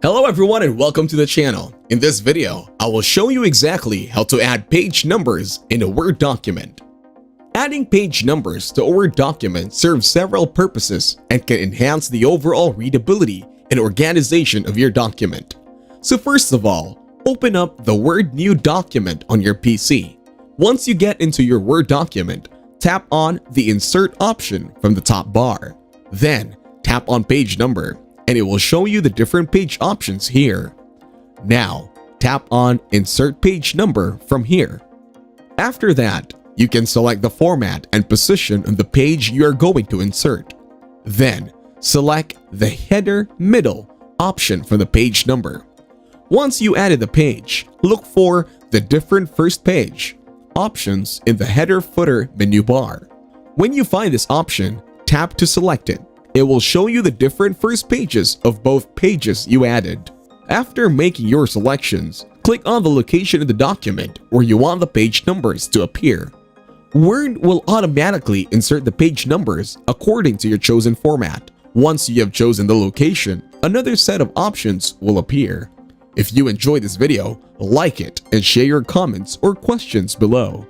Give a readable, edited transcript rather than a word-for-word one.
Hello everyone and welcome to the channel. In this video, I will show you exactly how to add page numbers in a Word document. Adding page numbers to a Word document serves several purposes and can enhance the overall readability and organization of your document. So first of all, open up the Word New document on your PC. Once you get into your Word document, tap on the Insert option from the top bar. Then, tap on Page Number, and it will show you the different page options here. Now, tap on Insert Page Number from here. After that, you can select the format and position on the page you are going to insert. Then, select the Header Middle option for the page number. Once you added the page, look for the Different First Page options in the Header Footer menu bar. When you find this option, tap to select it. It will show you the different first pages of both pages you added. After making your selections, click on the location in the document where you want the page numbers to appear. Word will automatically insert the page numbers according to your chosen format. Once you have chosen the location, another set of options will appear. If you enjoyed this video, like it and share your comments or questions below.